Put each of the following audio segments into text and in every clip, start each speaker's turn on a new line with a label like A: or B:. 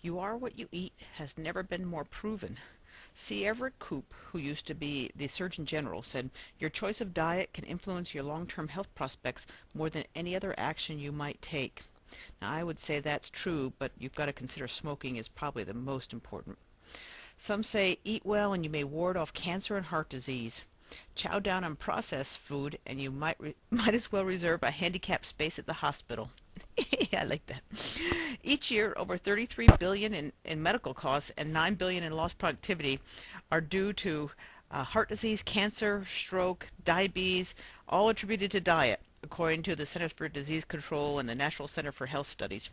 A: You are what you eat has never been more proven. C. Everett Koop, who used to be the Surgeon General, said, "Your choice of diet can influence your long-term health prospects more than any other action you might take." Now, I would say that's true, but you've got to consider smoking is probably the most important. Some say eat well and you may ward off cancer and heart disease. Chow down on processed food and you might as well reserve a handicapped space at the hospital. Yeah, I like that. Each year, over 33 billion in medical costs and 9 billion in lost productivity are due to heart disease, cancer, stroke, diabetes, all attributed to diet, according to the Centers for Disease Control and the National Center for Health Studies.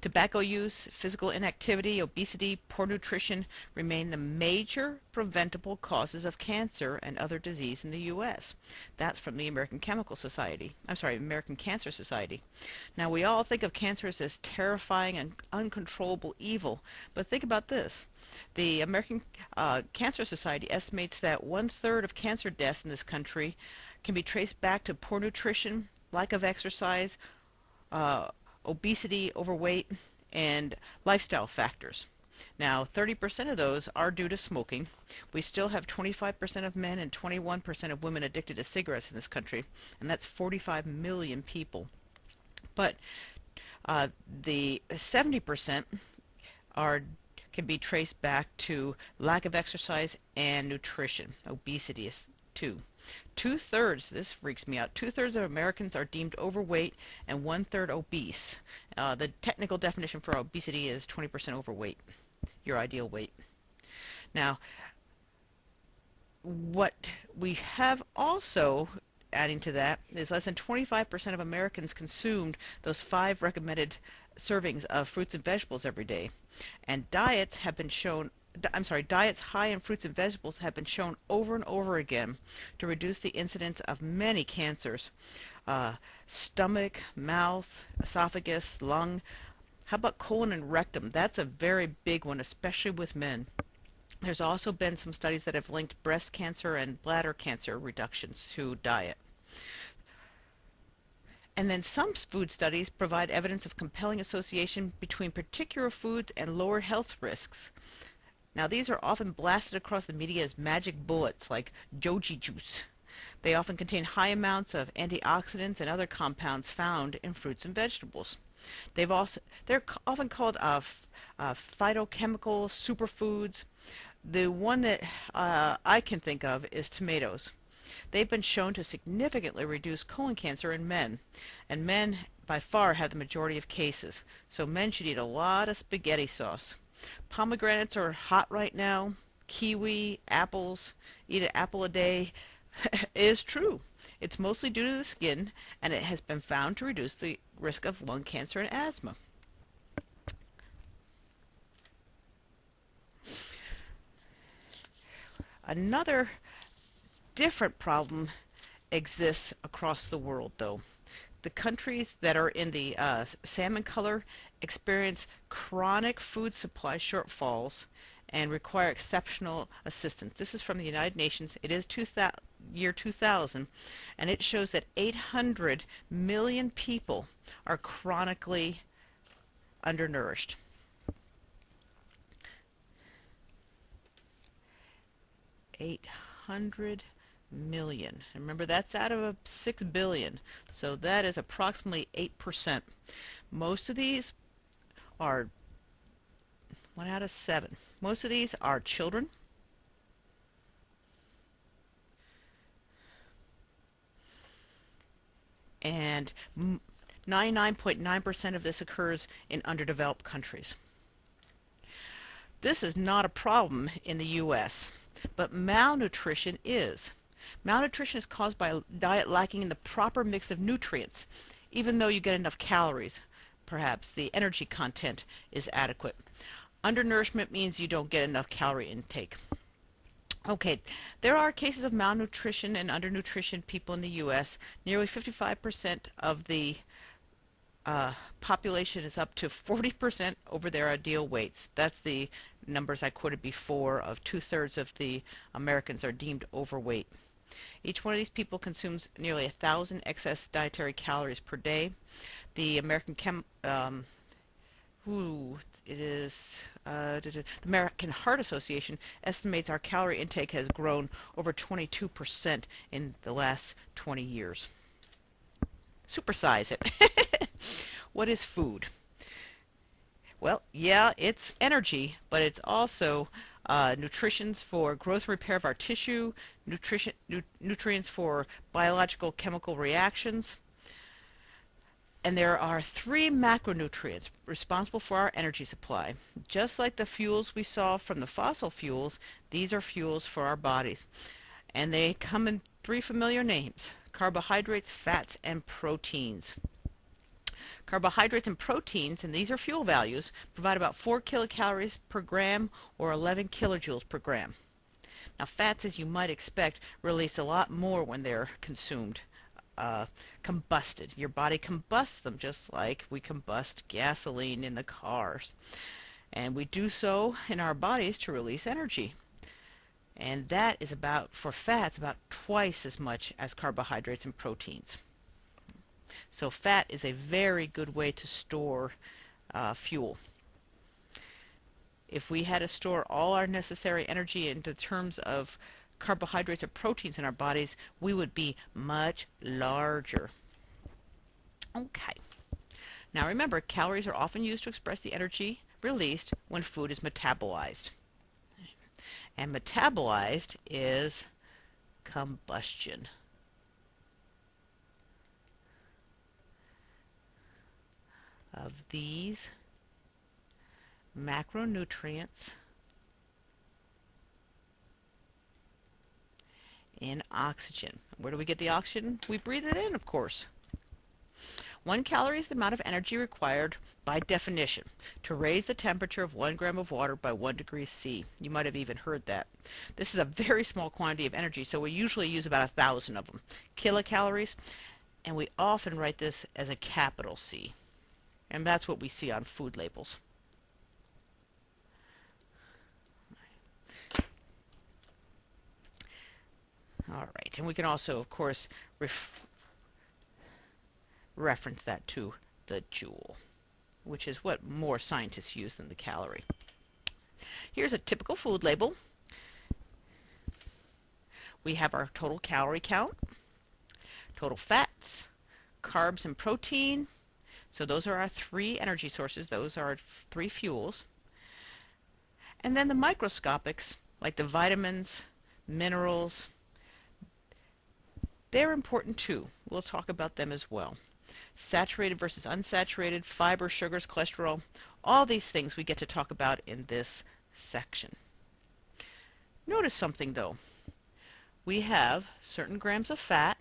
A: Tobacco use, physical inactivity, obesity, poor nutrition remain the major preventable causes of cancer and other disease in the U.S. That's from the American Chemical Society. I'm sorry, American Cancer Society. Now, we all think of cancer as this terrifying and uncontrollable evil, but think about this. The American Cancer Society estimates that 1/3 of cancer deaths in this country can be traced back to poor nutrition, lack of exercise, uh, obesity, overweight, and lifestyle factors. Now, 30% of those are due to smoking. We still have 25% of men and 21% of women addicted to cigarettes in this country, and that's 45 million people. But the 70% are can be traced back to lack of exercise and nutrition. Obesity is too. 2/3, this freaks me out, 2/3 of Americans are deemed overweight and 1/3 obese. The technical definition for obesity is 20% overweight, your ideal weight. Now, what we have also adding to that is less than 25% of Americans consumed those 5 recommended servings of fruits and vegetables every day. And diets high in fruits and vegetables have been shown over and over again to reduce the incidence of many cancers. Stomach, mouth, esophagus, lung. How about colon and rectum? That's a very big one, especially with men. There's also been some studies that have linked breast cancer and bladder cancer reductions to diet. And then some food studies provide evidence of compelling association between particular foods and lower health risks. Now, these are often blasted across the media as magic bullets like Joji juice. They often contain high amounts of antioxidants and other compounds found in fruits and vegetables. They're often called phytochemical superfoods. The one that I can think of is tomatoes. They've been shown to significantly reduce colon cancer in men, and men by far have the majority of cases. So men should eat a lot of spaghetti sauce. Pomegranates are hot right now. Kiwi, apples, eat an apple a day is true. It's mostly due to the skin, and it has been found to reduce the risk of lung cancer and asthma. Another different problem exists across the world, though. The countries that are in the salmon color experience chronic food supply shortfalls and require exceptional assistance. This is from the United Nations. It is year 2000, and it shows that 800 million people are chronically undernourished. 800 million. Remember, that's out of a 6 billion, so that is approximately 8%. Most of these are 1 out of 7. Most of these are children, and 99.9% of this occurs in underdeveloped countries. This is not a problem in the U.S., but malnutrition is. Malnutrition is caused by a diet lacking in the proper mix of nutrients. Even though you get enough calories, perhaps the energy content is adequate. Undernourishment means you don't get enough calorie intake. Okay, there are cases of malnutrition and undernutrition people in the U.S. Nearly 55% of the population is up to 40% over their ideal weights. That's the numbers I quoted before of 2/3 of the Americans are deemed overweight. Each one of these people consumes nearly 1,000 excess dietary calories per day. The American Ooh, it is the American Heart Association estimates our calorie intake has grown over 22% in the last 20 years. Supersize it. What is food? Well, yeah, it's energy, but it's also nutritions for growth and repair of our tissue, nutrients for biological chemical reactions, and there are three macronutrients responsible for our energy supply. Just like the fuels we saw from the fossil fuels, these are fuels for our bodies. And they come in three familiar names: carbohydrates, fats, and proteins. Carbohydrates and proteins, and these are fuel values, provide about 4 kilocalories per gram or 11 kilojoules per gram. Now, fats, as you might expect, release a lot more when they're consumed, uh, combusted. Your body combusts them just like we combust gasoline in the cars. And we do so in our bodies to release energy. And that is about, for fats, about twice as much as carbohydrates and proteins. So fat is a very good way to store fuel. If we had to store all our necessary energy into terms of carbohydrates or proteins in our bodies, we would be much larger. Okay. Now remember, calories are often used to express the energy released when food is metabolized. And metabolized is combustion of these macronutrients in oxygen. Where do we get the oxygen? We breathe it in, of course. 1 calorie is the amount of energy required by definition to raise the temperature of 1 gram of water by 1 degree C. You might have even heard that. This is a very small quantity of energy, so we usually use about 1,000 of them. Kilocalories, and we often write this as a capital C. And that's what we see on food labels. All right, and we can also, of course, reference that to the joule, which is what more scientists use than the calorie. Here's a typical food label. We have our total calorie count, total fats, carbs, and protein. So those are our three energy sources. Those are our three fuels. And then the microscopics, like the vitamins, minerals, they're important too. We'll talk about them as well. Saturated versus unsaturated, fiber, sugars, cholesterol, all these things we get to talk about in this section. Notice something though. We have certain grams of fat,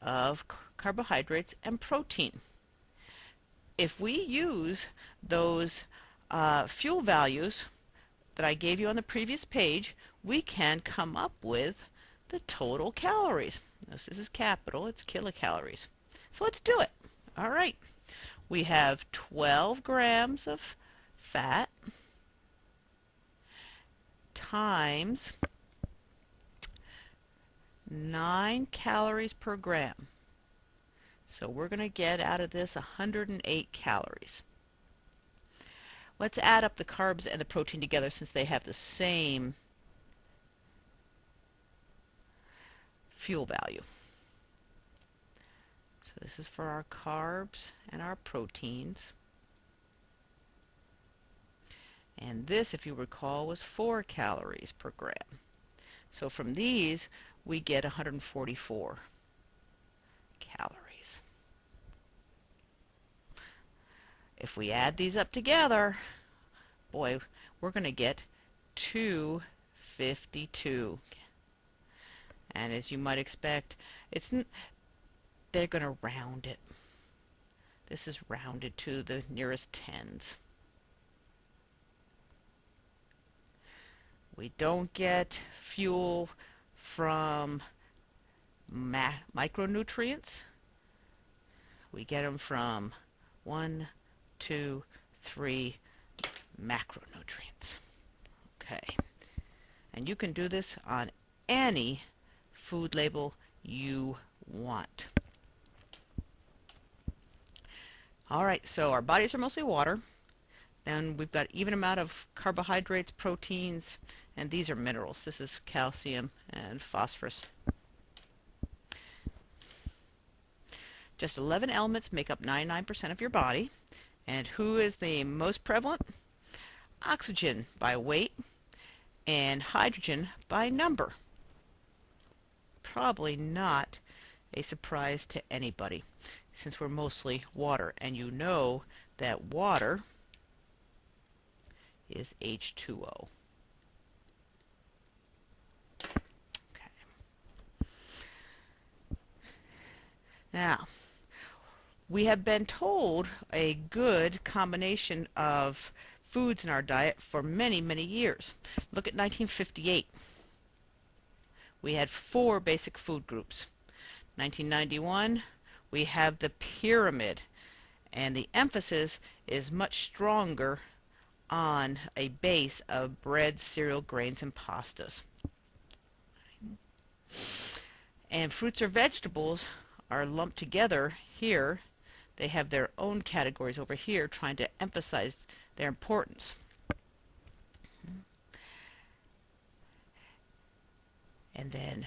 A: of carbohydrates, and protein. If we use those fuel values that I gave you on the previous page, we can come up with the total calories. This is capital, it's kilocalories. So let's do it. All right. We have 12 grams of fat times 9 calories per gram. So we're going to get out of this 108 calories. Let's add up the carbs and the protein together since they have the same fuel value. So this is for our carbs and our proteins. And this, if you recall, was 4 calories per gram. So from these, we get 144 calories. If we add these up together, boy, we're going to get 252. And as you might expect, they're going to round it. This is rounded to the nearest tens. We don't get fuel from micronutrients. We get them from 1, 2, 3 macronutrients. Okay. And you can do this on any food label you want. All right, so our bodies are mostly water. Then we've got even amount of carbohydrates, proteins, and these are minerals. This is calcium and phosphorus. Just 11 elements make up 99% of your body. And who is the most prevalent? Oxygen by weight and hydrogen by number. Probably not a surprise to anybody since we're mostly water. And you know that water is H2O. Okay. Now, we have been told a good combination of foods in our diet for many, many years. Look at 1958. We had 4 basic food groups. 1991, we have the pyramid, and the emphasis is much stronger on a base of bread, cereal, grains, and pastas. And fruits or vegetables are lumped together here. They have their own categories over here trying to emphasize their importance. And then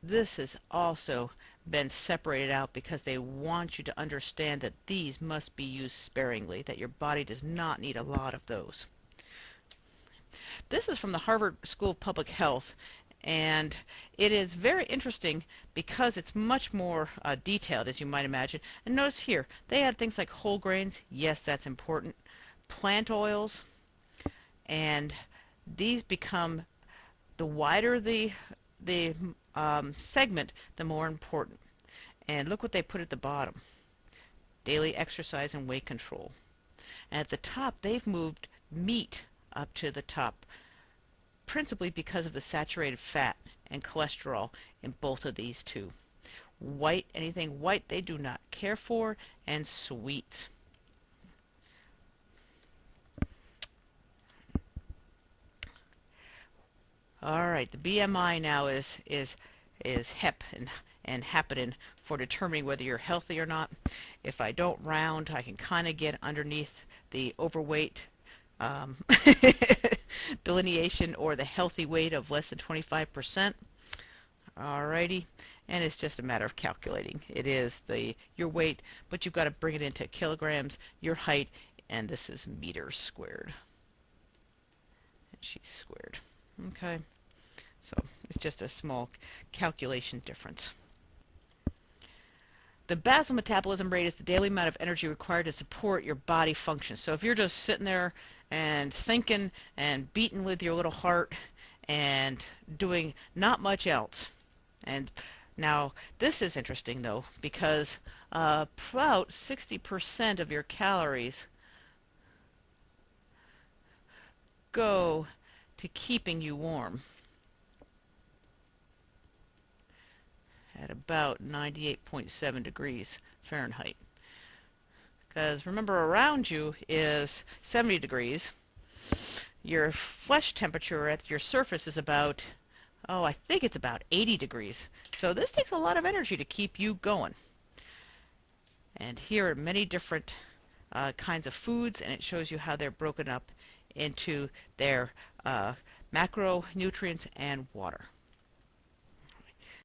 A: this has also been separated out because they want you to understand that these must be used sparingly, that your body does not need a lot of those. This is from the Harvard School of Public Health, and it is very interesting because it's much more detailed, as you might imagine. And notice here, they had things like whole grains. Yes, that's important. Plant oils, and these become, the wider the segment, the more important. And look what they put at the bottom: daily exercise and weight control. And at the top, they've moved meat up to the top, principally because of the saturated fat and cholesterol in both of these two. White, anything white they do not care for, and sweets. All right, the BMI now is HEP and happening for determining whether you're healthy or not. If I don't round, I can kind of get underneath the overweight delineation or the healthy weight of less than 25%. Alrighty, and it's just a matter of calculating. It is your weight, but you've got to bring it into kilograms, your height, and this is meters squared. And she's squared. Okay, so it's just a small calculation difference. The basal metabolism rate is the daily amount of energy required to support your body function. So if you're just sitting there and thinking and beating with your little heart and doing not much else. And now this is interesting though, because about 60% of your calories go to keeping you warm at about 98.7 degrees Fahrenheit. Because remember, around you is 70 degrees. Your flesh temperature at your surface is about, I think it's about 80 degrees. So this takes a lot of energy to keep you going. And here are many different kinds of foods, and it shows you how they're broken up into their macronutrients and water.